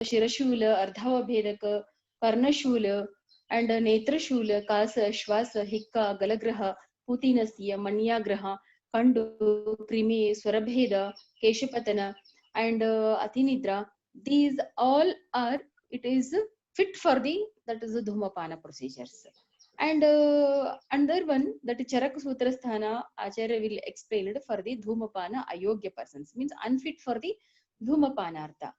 Shirashula, Ardhava Bhedaka, Karnashula, and Netrashula, Kasa, Shvasa, Hikka, Galagraha, Putinasya, Manyagraha, Kandu, Krimi, Swarabheda, Keshapatana, and Atinidra. These all are, it is fit for the, that is the Dhumapana procedures. And another one, that Charak Sutrasthana, Acharya will explain it for the Dhumapana Ayogya persons, means unfit for the Dhumapanartha.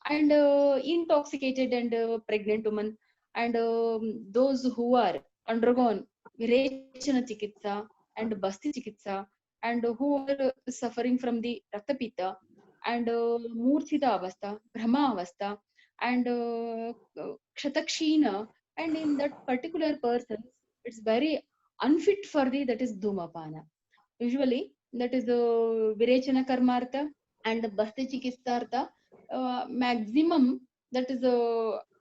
And intoxicated and pregnant women, and those who are undergone Virechana Chikitsa and Basti Chikitsa, and who are suffering from the Raktapitta and Murthita Avastha, Brahma Avastha, and Kshatakshina, and in that particular person, it's very unfit for the, that is Dhumapana. Usually, that is the Virechana Karmartha and the Basti Chikitsartha, maximum, that is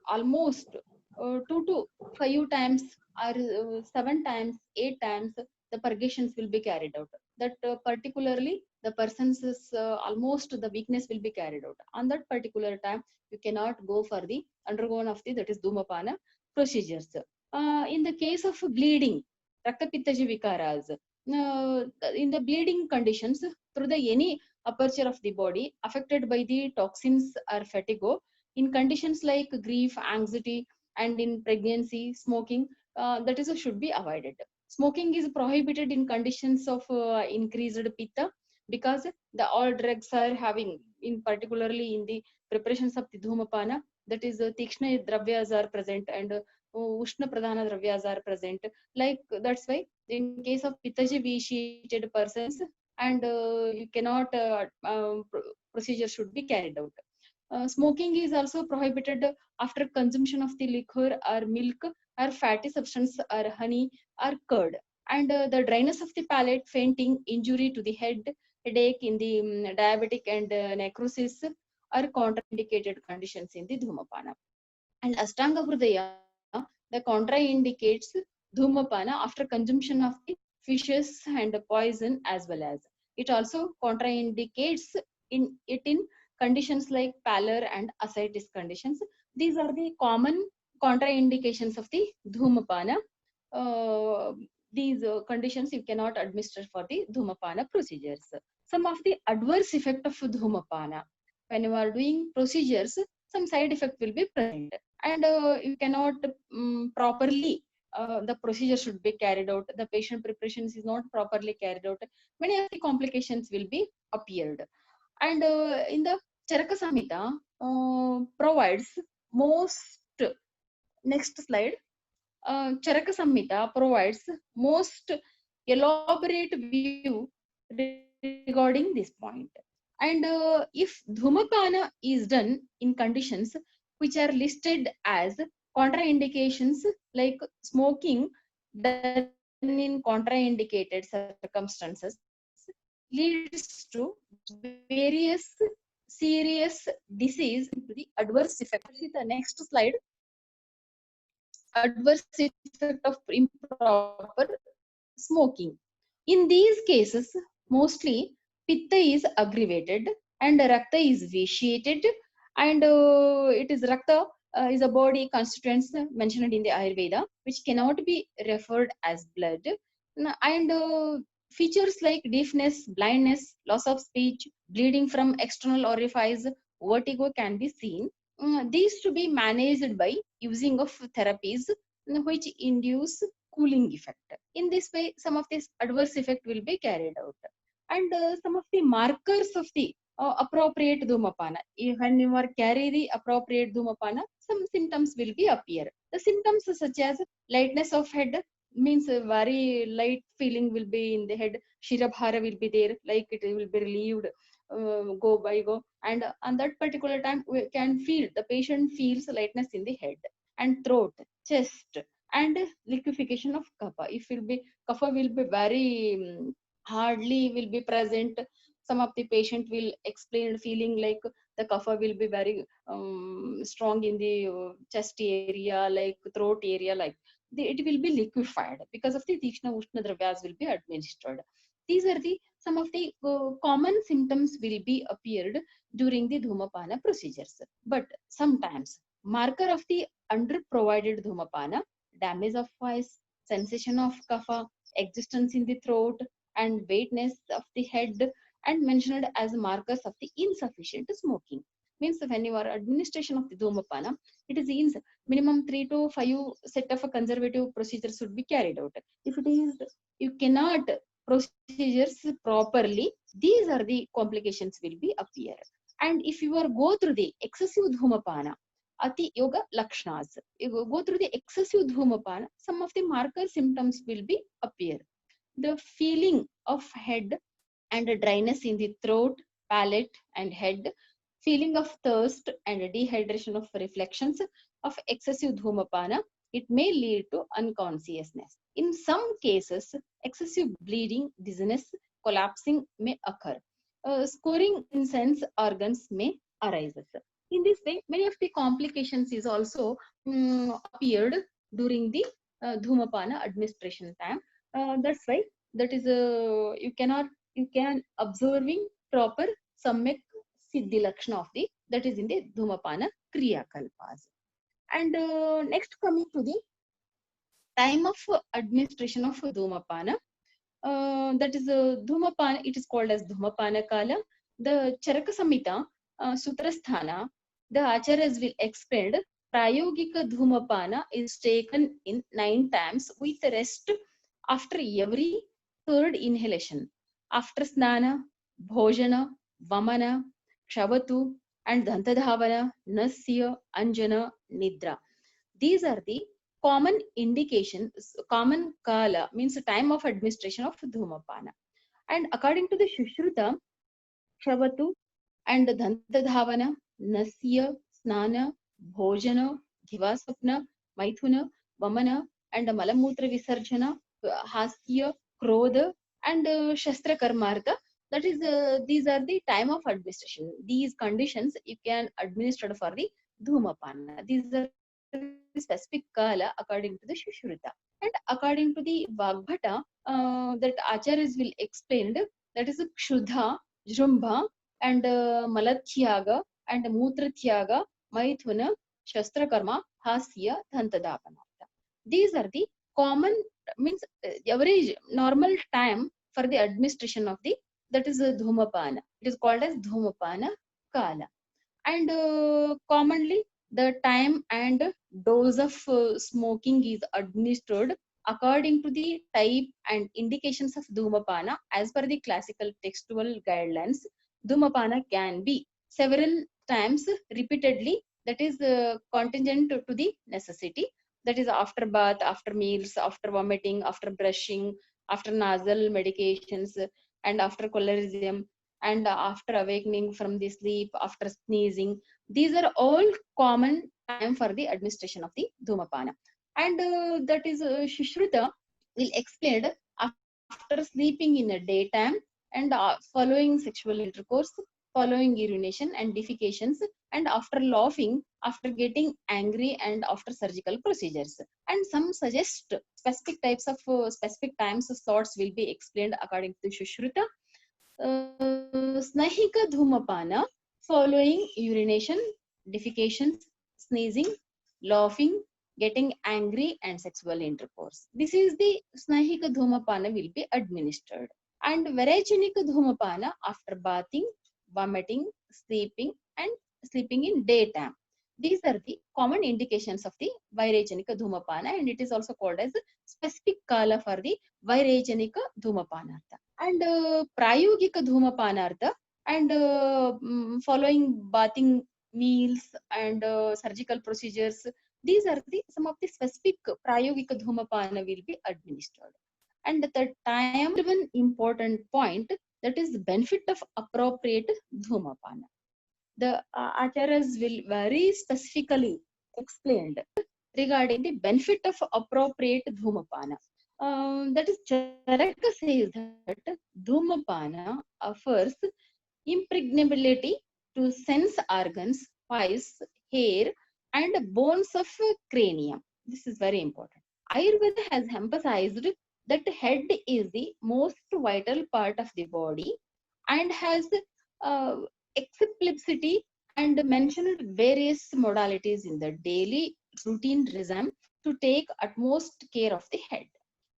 almost 2 to 5 times or 7 times, 8 times, the purgations will be carried out. That particularly the person's almost the weakness will be carried out. On that particular time, you cannot go for the undergone of the, that is Dhumapana procedures. In the case of bleeding, Raktapittaji Vikaras, in the bleeding conditions, through the any aperture of the body affected by the toxins or fatigue, in conditions like grief, anxiety, and in pregnancy, smoking, that is should be avoided. Smoking is prohibited in conditions of increased pitta, because the all drugs are having, in particularly in the preparations of the Dhumapana, that is Tikshna Dravyas are present, and Ushna Pradhana Dravyas are present. Like that's why in case of Pittaji vitiated persons, and you cannot procedure should be carried out. Smoking is also prohibited after consumption of the liquor or milk or fatty substance or honey or curd. And the dryness of the palate, fainting, injury to the head, headache in the diabetic, and necrosis are contraindicated conditions in the Dhumapana. And Ashtanga Hridaya, the contraindicates Dhumapana after consumption of the fishes and poison, as well as it also contraindicates in conditions like pallor and ascites conditions. These are the common contraindications of the Dhumapana. Uh, these conditions you cannot administer for the Dhumapana procedures. Some of the adverse effect of Dhumapana: when you are doing procedures, some side effect will be present, and you cannot properly, the procedure should be carried out, the patient preparations is not properly carried out, many of the complications will be appeared. And in the Charaka Samhita provides most, next slide, Charaka Samhita provides most elaborate view regarding this point. And if Dhumapana is done in conditions which are listed as contraindications, like smoking done in contraindicated circumstances, leads to various serious disease into the adverse effect. See the next slide. Adverse effect of improper smoking. In these cases, mostly pitta is aggravated and rakta is vitiated, and it is rakta is a body constituents mentioned in the Ayurveda, which cannot be referred as blood. And features like deafness, blindness, loss of speech, bleeding from external orifice, vertigo can be seen. These to be managed by using of therapies which induce cooling effect. In this way, some of this adverse effect will be carried out. And some of the markers of the appropriate Dhumapana. When you are carry the appropriate Dhumapana, some symptoms will be appear. The symptoms such as lightness of head, means a very light feeling will be in the head. Shirabhara will be there, like it will be relieved, go by go. And on that particular time, we can feel, the patient feels lightness in the head and throat, chest, and liquefaction of kapha. If will be kapha will be very hardly will be present. Some of the patient will explain feeling like the kapha will be very strong in the chest area, like throat area, like it will be liquefied because of the Tikshna Ushna Dravyas will be administered. These are the some of the common symptoms will be appeared during the Dhumapana procedures. But sometimes marker of the under-provided Dhumapana, damage of voice, sensation of kapha, existence in the throat, and weightness of the head, and mentioned as markers of the insufficient smoking. Means when you are administration of the Dhumapana, it is in minimum 3 to 5 set of a conservative procedures should be carried out. If it is, you cannot procedures properly, these are the complications will be appear. And if you are go through the excessive Dhumapana, Ati Yoga Lakshanas, you go through the excessive Dhumapana, some of the marker symptoms will be appear. The feeling of head and a dryness in the throat, palate, and head, feeling of thirst and a dehydration of reflections of excessive Dhumapana, it may lead to unconsciousness. In some cases, excessive bleeding, dizziness, collapsing may occur. Scoring in sense organs may arise. In this way, many of the complications is also appeared during the Dhumapana administration time. That's why that is you can observing proper samyak siddhi lakshana of the, that is in the Dhumapana kriya kalpas. And next, coming to the time of administration of Dhumapana, that is Dhumapana, it is called as Dhumapana Kala. The Charaka Samhita, Sutrasthana, the Acharyas will explain Prayogika Dhumapana is taken in 9 times with rest after every third inhalation. After Snana, Bhojana, Vamana, Kshavatu, and Dantadhavana, Nasya, Anjana, Nidra. These are the common indications, common kala means the time of administration of Dhumapana. And according to the Shushruta, Kshavatu and Dantadhavana, Nasya, Snana, Bhojana, Dhivasapna, Maithuna, Vamana, and Malamutra Visarjana, Hasya, Krodha, and Shastra Karmartha. That is, these are the time of administration. These conditions you can administer for the Dhumapana. These are the specific kala according to the Shushruta. And according to the Vagbhata, that Acharyas will explain, that is Kshuddha, Jrumbha, and Malatyaga, and Mutratyaga, Maithuna, Shastrakarma, Hasya, Dhantadapanartha. These are the common, means average normal time for the administration of the, that is Dhumapana. It is called as Dhumapana Kala. And commonly the time and dose of smoking is administered according to the type and indications of Dhumapana. As per the classical textual guidelines, Dhumapana can be several times repeatedly, that is contingent to the necessity, that is after bath, after meals, after vomiting, after brushing, after nasal medications, and after colorism, and after awakening from the sleep, after sneezing. These are all common time for the administration of the Dhumapana. And that is Shushruta will explain after sleeping in a daytime and following sexual intercourse, following urination and defecations, and after laughing, after getting angry, and after surgical procedures. And some suggest specific types of specific times slots will be explained according to Shushruta. Snahika Dhumapana, following urination, defecations, sneezing, laughing, getting angry, and sexual intercourse. This is the Snahika Dhumapana will be administered. And Vairechanika Dhumapana after bathing, vomiting, sleeping, and sleeping in daytime. These are the common indications of the Vairechanika Dhumapana, and it is also called as specific kala for the Vairechanika Dhumapanartha. And Prayogika Dhumapanartha, and following bathing, meals, and surgical procedures. These are the some of the specific Prayogika Dhumapana will be administered. And the time one important point, that is benefit of appropriate Dhumapana. The Acharyas will very specifically explained regarding the benefit of appropriate Dhumapana. That is, Charaka says that Dhumapana offers impregnability to sense organs, voice, hair, and bones of cranium. This is very important. Ayurveda has emphasized that head is the most vital part of the body and has uh, explicitly and mentioned various modalities in the daily routine regime to take utmost care of the head.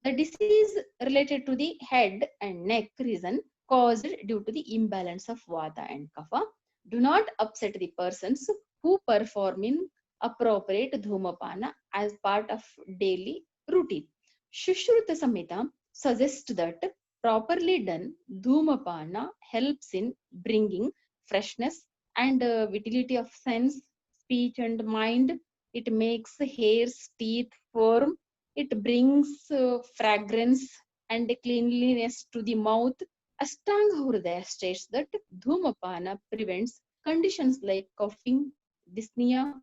The disease related to the head and neck reason caused due to the imbalance of vata and kapha do not upset the persons who perform in appropriate dhumapana as part of daily routine. Shushruta Samhita suggests that properly done dhumapana helps in bringing freshness and vitality of sense, speech, and mind. It makes hairs, teeth firm. It brings fragrance and cleanliness to the mouth. Ashtanga Hridaya states that Dhumapana prevents conditions like coughing, dyspnea,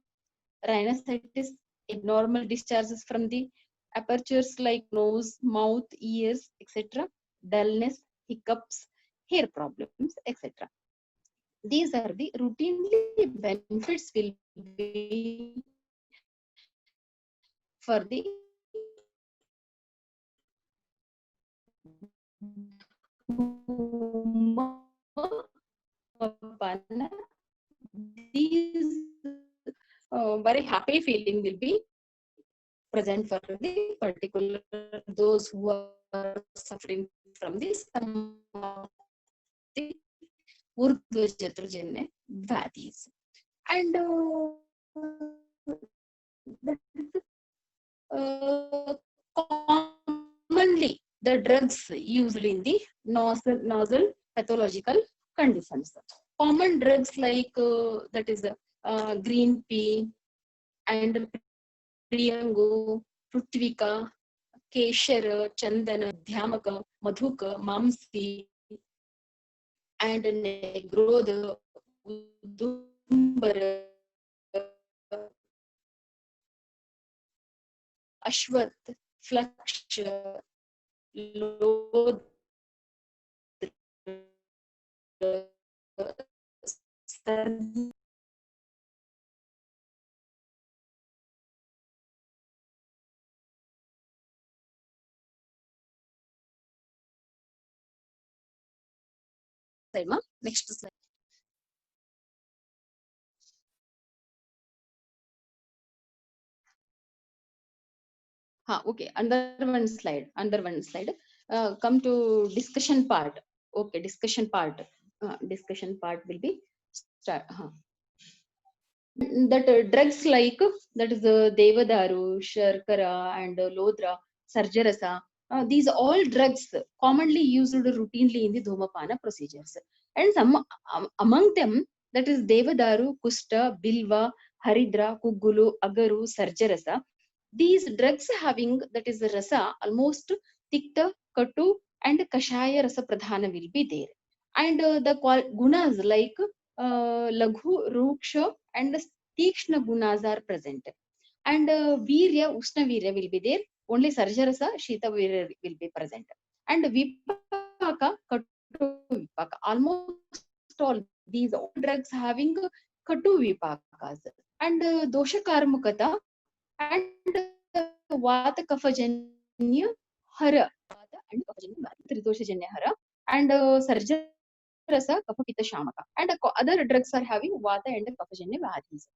rhinosinusitis, abnormal discharges from the apertures like nose, mouth, ears, etc., dullness, hiccups, hair problems, etc. These are the routinely benefits will be for the these very happy feeling will be present for the particular those who are suffering from this the urdhva vadis. And commonly the drugs used in the novel pathological conditions. Common drugs like that is green pea and priyangu, prutvika, keshara, chandana, dhyamaka, madhuka, mamsi, and negrodha, udumbara, ashwath, flaksha, lodra, next slide. Okay, under one slide. Come to discussion part. Okay, discussion part. Discussion part will be start. That drugs like that is Devadaru, Sharkara, and Lodra, Sarjarasa. These all drugs commonly used routinely in the Dhumapana procedures. And some among them, that is Devadaru, Kusta, Bilva, Haridra, Kuggulu, Agaru, Sarjarasa. These drugs having that is the rasa almost tikta, katu, and kashaya rasa pradhana will be there. And the gunas like laghu, ruksha, and tikshna gunas are present. And virya, ushna virya will be there. Only sarjarasa, shita virya will be present. And vipaka, katu vipaka. Almost all these all drugs having katu vipakas. And dosha karmukata and vata kafajanya hara. Vata and kafajanya tridoshajanya hara. And sarjarasa kapapita shamaka. And other drugs are having vata and kafajanya vadis.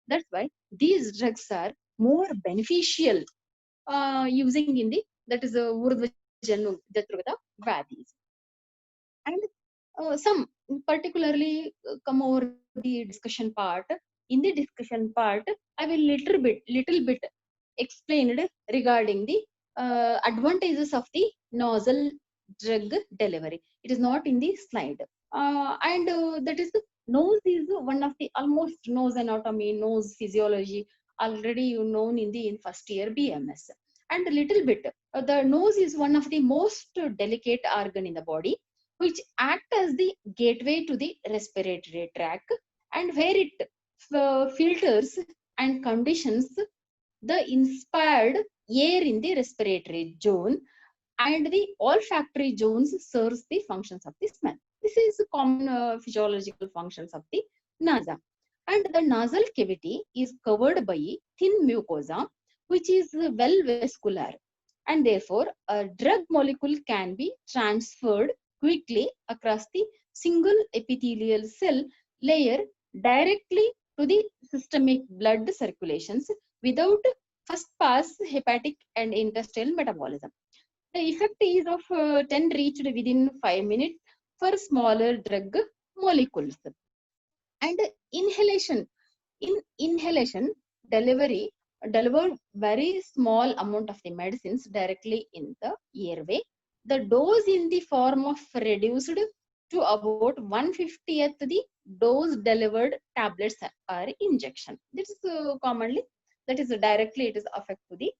That's why these drugs are more beneficial using in the that is urdhva jatrugata vadis. And some particularly come over the discussion part. In the discussion part, I will little bit explained regarding the advantages of the nozzle drug delivery. It is not in the slide. And that is the nose is one of the almost nose anatomy, nose physiology already you known in the in first year BMS. And a little bit, the nose is one of the most delicate organ in the body, which act as the gateway to the respiratory tract, and where it filters and conditions the inspired air in the respiratory zone, and the olfactory zones serves the functions of the smell. This is common physiological functions of the nasa. And the nasal cavity is covered by thin mucosa, which is well vascular. and therefore a drug molecule can be transferred quickly across the single epithelial cell layer directly to the systemic blood circulations without first pass hepatic and intestinal metabolism. The effect is of 10 reached within 5 minutes for smaller drug molecules. And inhalation, in inhalation, delivery deliver very small amount of the medicines directly in the airway. The dose in the form of reduced to about 1/50th the dose delivered tablets or injection. This is commonly, that is directly it is affect to the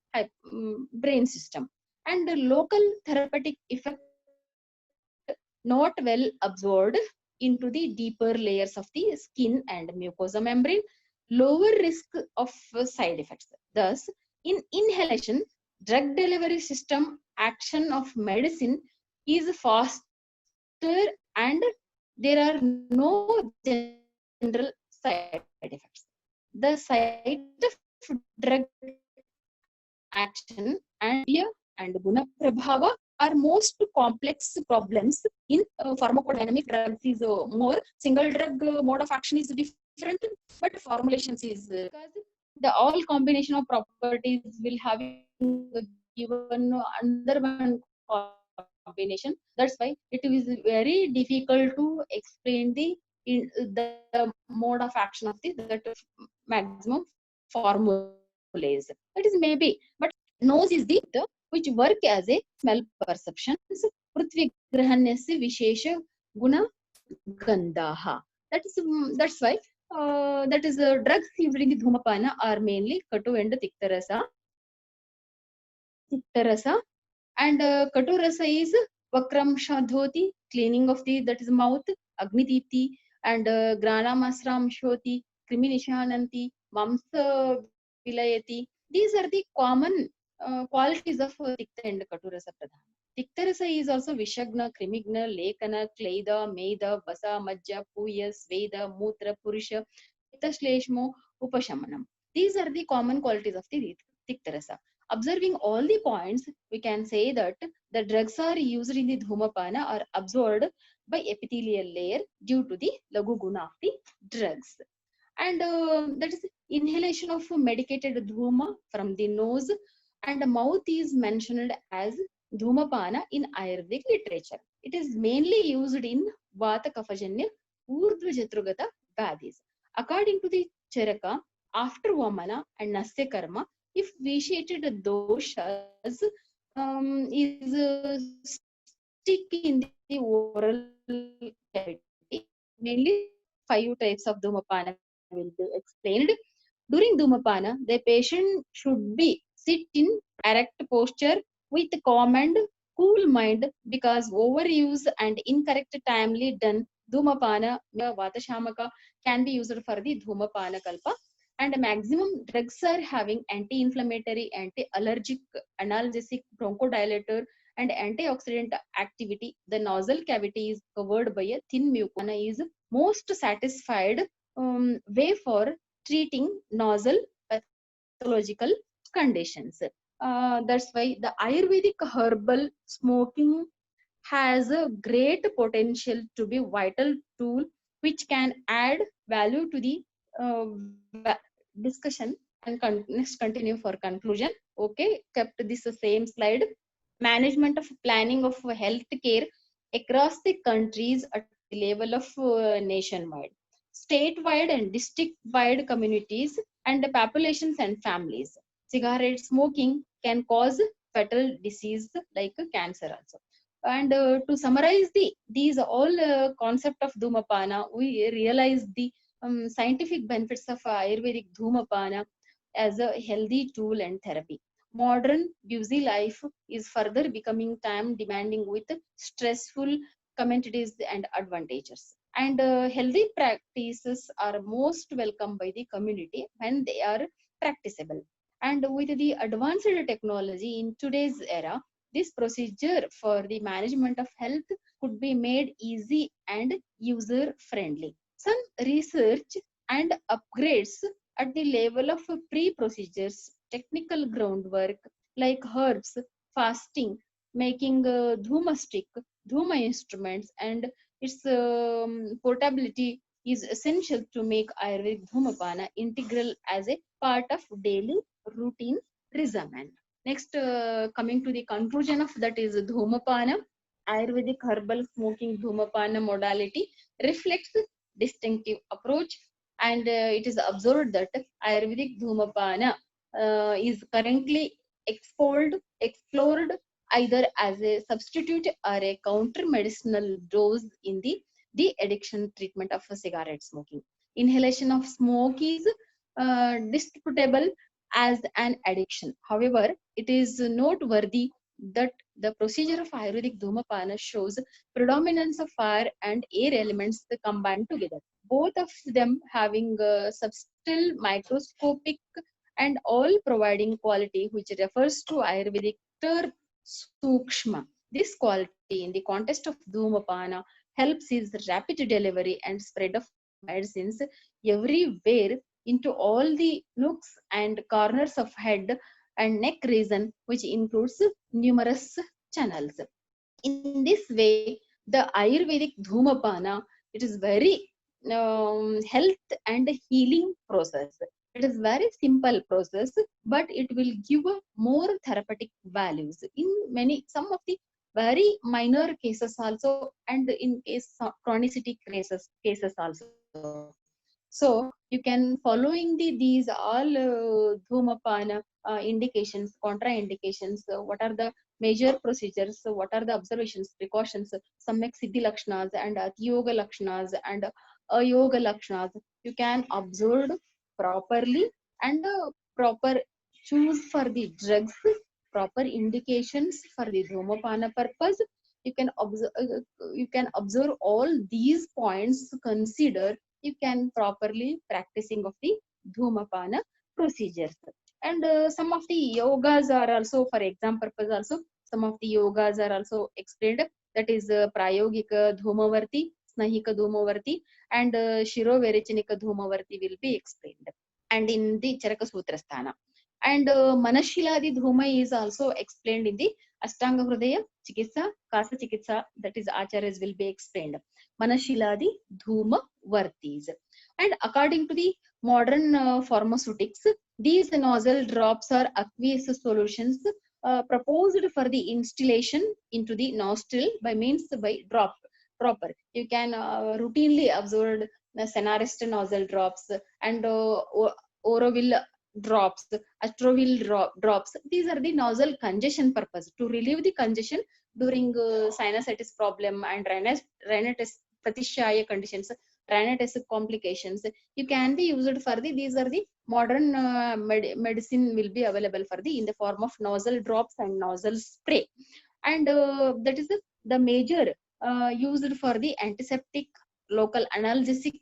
brain system. And the local therapeutic effect not well absorbed into the deeper layers of the skin and mucosa membrane, lower risk of side effects. Thus, in inhalation, drug delivery system action of medicine is faster and there are no general side effects. The site of drug action and and Guna Prabhava are most complex problems in pharmacodynamic drugs is more single drug mode of action is different, but formulations is because the all combination of properties will having given under one combination. That's why it is very difficult to explain the mode of action of the that maximum formulas. That is maybe, but nose is the which work as a smell perceptions. Prithvigrahanyasya vishesha guna gandaha. That's why that is drugs used in the dhumapana are mainly katu and tiktarasa, and katurasa is vakram shadhoti, cleaning of the that is mouth, agnitipti, and granamasram shoti, kriminishananti, mamsa vilayati. These are the common qualities of tikta and katurasa pradhana. Tiktarasa is also vishagna, krimigna, lekana, kleida, meda, basa, majja, puya, sveda, mutra, purusha, pitta, shleshmo, upashamanam. These are the common qualities of the tiktarasa. Observing all the points, we can say that the drugs are used in the dhumapana are absorbed by epithelial layer due to the lagu guna of the drugs. And that is inhalation of medicated dhuma from the nose and mouth is mentioned as dhumapana in Ayurvedic literature. It is mainly used in vata kafajanya urdhva jatrugata vadis. According to the Charaka, after Vamana and Nasya Karma, if vitiated doshas is stick in the oral cavity, mainly 5 types of dhumapana will be explained. During dhumapana, the patient should be sit in erect posture with calm and cool mind because overuse and incorrect timely done dhumapana vatashamaka can be used for the dhumapana kalpa, and maximum drugs are having anti-inflammatory, anti-allergic, analgesic, bronchodilator, and antioxidant activity. The nasal cavity is covered by a thin mucosa is most satisfied way for treating nasal pathological conditions. That's why the Ayurvedic herbal smoking has a great potential to be vital tool which can add value to the discussion. And next continue for conclusion. Okay, kept this same slide. Management of planning of healthcare across the countries at the level of nationwide, statewide and district-wide communities and the populations and families. Cigarette smoking can cause fatal disease like cancer also. And to summarize these all concept of dhumapana, we realize the scientific benefits of Ayurvedic dhumapana as a healthy tool and therapy. Modern busy life is further becoming time demanding with stressful communities and advantages. And healthy practices are most welcome by the community when they are practicable. And with the advanced technology in today's era, this procedure for the management of health could be made easy and user friendly. Some research and upgrades at the level of pre procedures, technical groundwork like herbs, fasting, making dhuma stick, dhuma instruments, and its portability is essential to make Ayurvedic Dhumapana integral as a part of daily routine regimen. Next, coming to the conclusion of that is Dhumapana. Ayurvedic herbal smoking Dhumapana modality reflects distinctive approach, and it is observed that Ayurvedic Dhumapana is currently explored either as a substitute or a counter medicinal dose in the de-addiction treatment of cigarette smoking. Inhalation of smoke is disputable as an addiction. However, it is noteworthy that the procedure of Ayurvedic Dhumapana shows predominance of fire and air elements combined together, both of them having subtle microscopic and all providing quality which refers to Ayurvedic term Sukshma. This quality in the context of Dhumapana helps is rapid delivery and spread of medicines everywhere into all the nooks and corners of head and neck region, which includes numerous channels. In this way, the Ayurvedic Dhumapana, it is very health and healing process. It is very simple process, but it will give more therapeutic values in some of the very minor cases also, and in case chronicity cases also. So you can following these all Dhumapana indications, contraindications. What are the major procedures? What are the observations, precautions? Samyak Siddhi Lakshanas and Atiyoga Lakshanas and Ayoga Lakshanas. You can observe properly and proper choose for the drugs, proper indications for the Dhumapana purpose. You can observe all these points, consider you can properly practicing of the Dhumapana procedures. And some of the yogas are also for exam purpose also, some of the yogas are also explained, that is Prayogika Dhumavarti, Snahika Dhumavarti, and Shiro Verichanika Dhumavarti will be explained, and in the Charaka Sutrasthana. And Manashiladi Dhuma is also explained in the Ashtanga Hridaya Chikitsa, Kasa Chikitsa, that is Acharyas will be explained. Manashiladi Dhuma Vartis. And according to the modern pharmaceutics, these nozzle drops are aqueous solutions proposed for the instillation into the nostril by means by drop proper. You can routinely observe the Senarist nozzle drops and Oroville drops, Astroville drops. These are the nozzle congestion purpose to relieve the congestion during sinusitis problem and rhinitis pratishyaya conditions, rhinitis complications. You can be used for the, these are the modern medicine will be available for the in the form of nozzle drops and nozzle spray. And that is the major used for the antiseptic, local analgesic,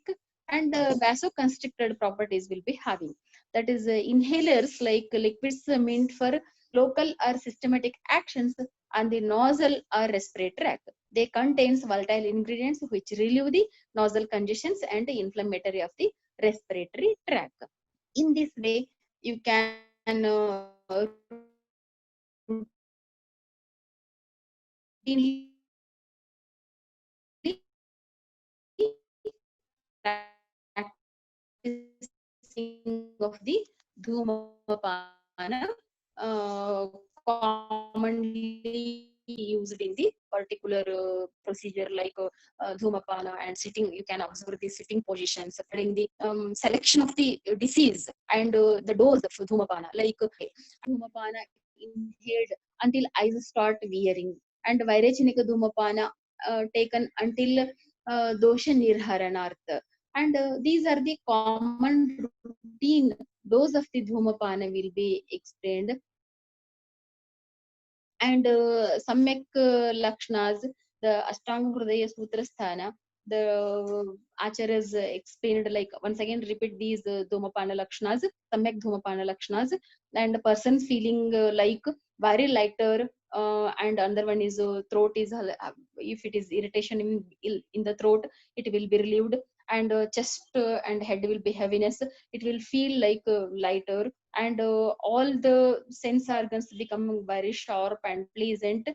and vasoconstricted properties will be having. That is inhalers like liquids meant for local or systematic actions on the nozzle or respiratory tract. They contains volatile ingredients which relieve the nozzle congestions and inflammatory of the respiratory tract. In this way, you can practicing of the Dhumapana commonly used in the particular procedure like Dhumapana and sitting. You can observe the sitting positions, in the selection of the disease and the dose of Dhumapana. Like Dhumapana inhaled until eyes start wearing, and Vairechanika Dhumapana taken until dosha nirharanartha. And these are the common routine dose of the Dhumapana will be explained. And Samyak Lakshanas, the Ashtanga Hridaya Sutrasthana, the Acharyas explained, like once again repeat these Dhumapana Lakshanas, Samyak Dhumapana Lakshanas, and the person feeling like very lighter, and another one is throat is, if it is irritation in the throat, it will be relieved, and chest and head will be heaviness. It will feel like lighter, and all the sense organs become very sharp and pleasant.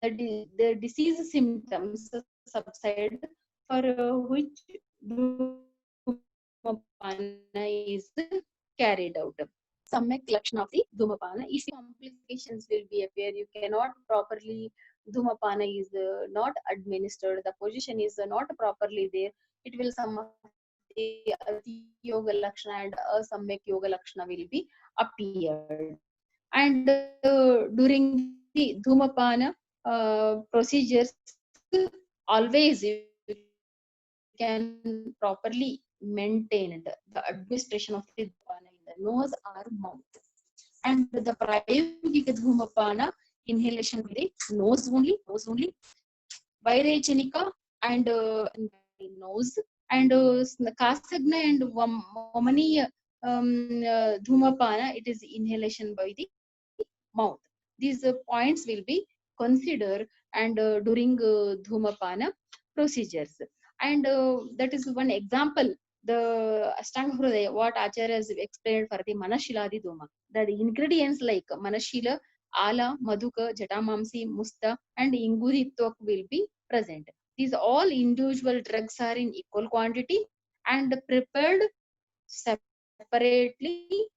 The disease symptoms subside, for which Dhumapana is carried out. Samyak Lakshana of the Dhumapana. If complications will be appear, you cannot properly, Dhumapana is not administered, the position is not properly there, it will some of the Ati Yoga Lakshana and Asamyak Yoga Lakshana will be appeared. And during the Dhumapana procedures, always you can properly maintain the administration of the Dhumapana in the nose or mouth. And the Prayogic Dhumapana inhalation will be nose only, Vairechanika and nose, and Kasagna and Wamani Dhumapana, it is inhalation by the mouth. These points will be considered and during Dhumapana procedures. And that is one example. The Ashtanga Hridaya, what Acharya has explained for the Manashiladi Dhuma. The ingredients like Manashila, Ala, Madhuka, Jatamamsi, Musta, and Inguditwak will be present. These all individual drugs are in equal quantity and prepared separately